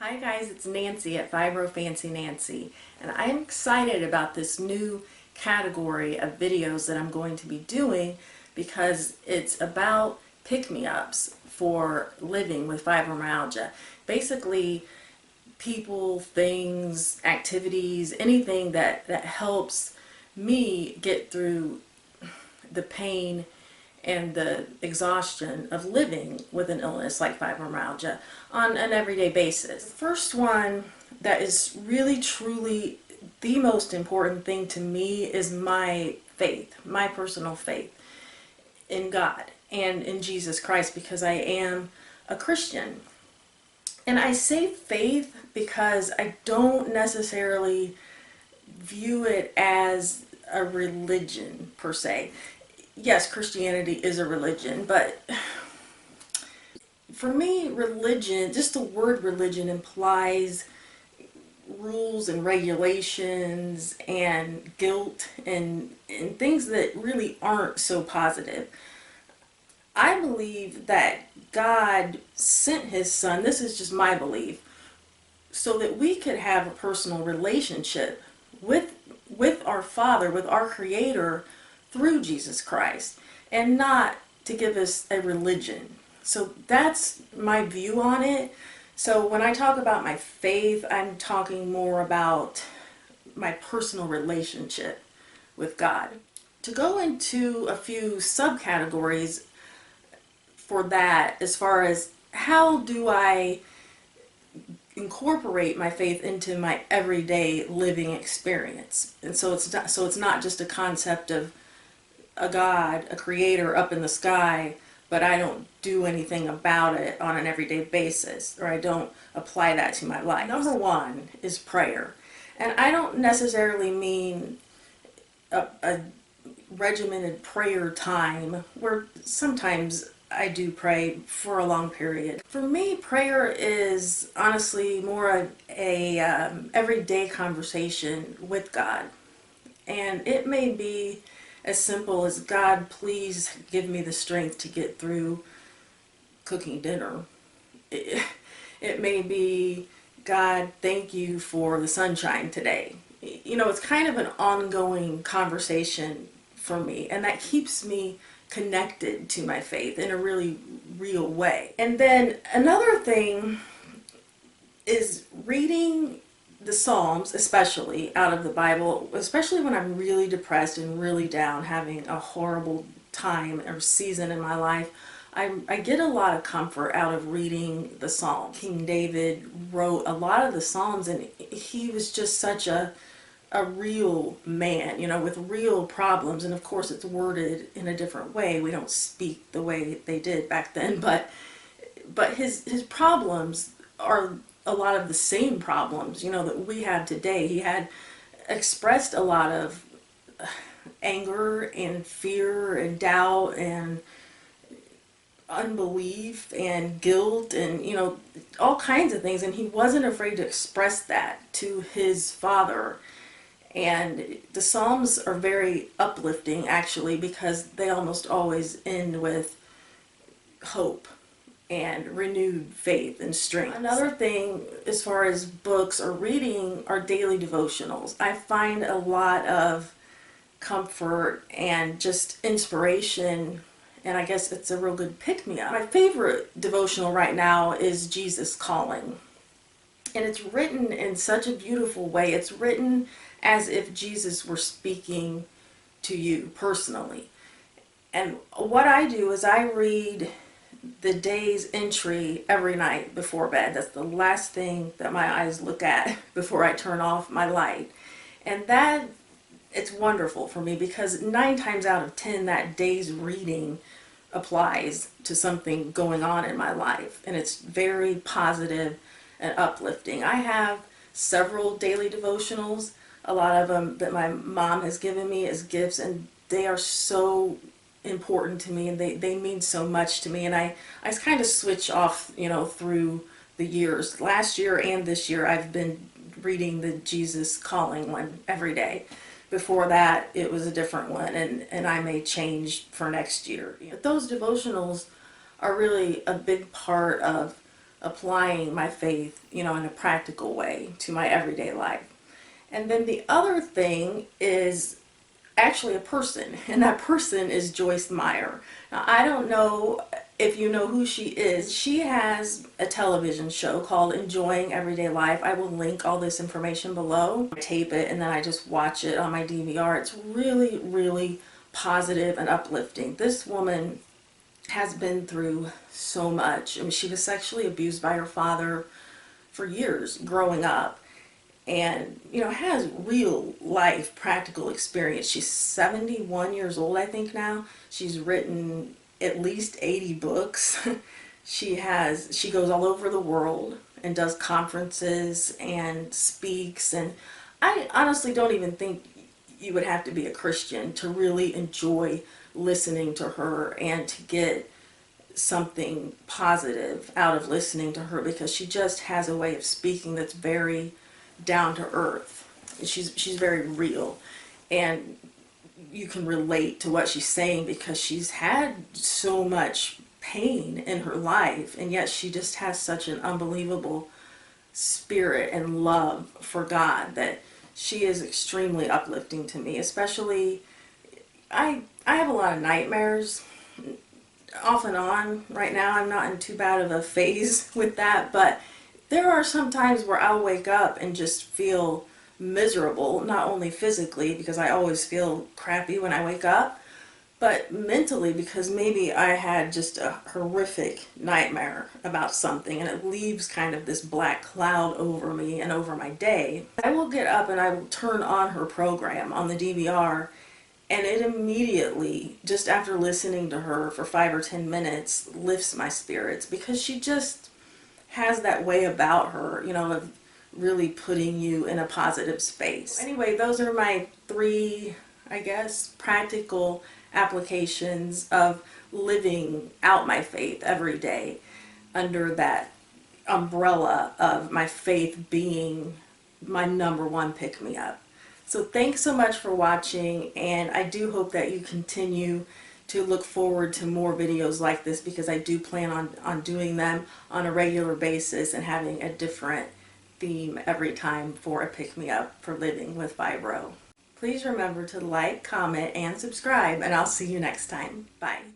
Hi guys, it's Nancy at Fibro Fancy Nancy, and I'm excited about this new category of videos that I'm going to be doing because it's about pick-me-ups for living with fibromyalgia. Basically, people, things, activities, anything that helps me get through the pain and the exhaustion of living with an illness like fibromyalgia on an everyday basis. The first one that is really truly the most important thing to me is my faith, my personal faith in God and in Jesus Christ, because I am a Christian. And I say faith because I don't necessarily view it as a religion per se. Yes, Christianity is a religion, but for me, religion, just the word religion implies rules and regulations and guilt and things that really aren't so positive. I believe that God sent his son, this is just my belief, so that we could have a personal relationship with our Father, with our Creator, through Jesus Christ, and not to give us a religion. So that's my view on it. So when I talk about my faith, I'm talking more about my personal relationship with God. To go into a few subcategories for that, as far as how do I incorporate my faith into my everyday living experience. And so it's not just a concept of a God, a creator up in the sky, but I don't do anything about it on an everyday basis, or I don't apply that to my life. Number one is prayer. And I don't necessarily mean a regimented prayer time where sometimes I do pray for a long period. For me, prayer is honestly more of a everyday conversation with God. And it may be as simple as, God, please give me the strength to get through cooking dinner. It may be, God, thank you for the sunshine today. You know, it's kind of an ongoing conversation for me, and that keeps me connected to my faith in a really real way. And then another thing is reading the Psalms, especially out of the Bible, especially when I'm really depressed and really down, having a horrible time or season in my life. I get a lot of comfort out of reading the Psalms. King David wrote a lot of the Psalms, and he was just such a real man, you know, with real problems. And of course it's worded in a different way. We don't speak the way they did back then, but his problems are a lot of the same problems, you know, that we have today. He had expressed a lot of anger and fear and doubt and unbelief and guilt and, you know, all kinds of things, and he wasn't afraid to express that to his Father. And the Psalms are very uplifting, actually, because they almost always end with hope and renewed faith and strength. Another thing, as far as books or reading, are daily devotionals. I find a lot of comfort and just inspiration, and I guess it's a real good pick-me-up. My favorite devotional right now is Jesus Calling. And it's written in such a beautiful way. It's written as if Jesus were speaking to you personally. And what I do is I read the day's entry every night before bed. That's the last thing that my eyes look at before I turn off my light. And that, it's wonderful for me, because 9 times out of 10 that day's reading applies to something going on in my life, and it's very positive and uplifting. I have several daily devotionals, a lot of them that my mom has given me as gifts, and they are so important to me, and they mean so much to me. And I kind of switch off, you know, through the years. Last year and this year I've been reading the Jesus Calling one every day. Before that it was a different one, and I may change for next year. But those devotionals are really a big part of applying my faith, in a practical way to my everyday life. And then the other thing is actually a person, and that person is Joyce Meyer. Now, I don't know if you know who she is. She has a television show called Enjoying Everyday Life. I will link all this information below. I tape it and then I just watch it on my DVR. It's really, really positive and uplifting. This woman has been through so much. I mean, she was sexually abused by her father for years growing up, and has real life practical experience. She's 71 years old, I think, now. She's written at least 80 books. She goes all over the world and does conferences and speaks, and I honestly don't even think you would have to be a Christian to really enjoy listening to her and to get something positive out of listening to her, because she just has a way of speaking that's very down to earth. She's very real, and you can relate to what she's saying because she's had so much pain in her life, and yet she just has such an unbelievable spirit and love for God that she is extremely uplifting to me. Especially, I have a lot of nightmares off and on right now. I'm not in too bad of a phase with that, but there are some times where I'll wake up and just feel miserable, not only physically, because I always feel crappy when I wake up, but mentally, because maybe I had just a horrific nightmare about something and it leaves kind of this black cloud over me and over my day. I will get up and I will turn on her program on the DVR, and it immediately, just after listening to her for 5 or 10 minutes, lifts my spirits, because she just has that way about her, of really putting you in a positive space. Anyway, those are my 3, I guess, practical applications of living out my faith every day under that umbrella of my faith being my #1 pick-me-up. So thanks so much for watching, and I do hope that you continue to look forward to more videos like this, because I do plan on doing them on a regular basis and having a different theme every time for a pick-me-up for living with fibro. Please remember to like, comment, and subscribe, and I'll see you next time. Bye.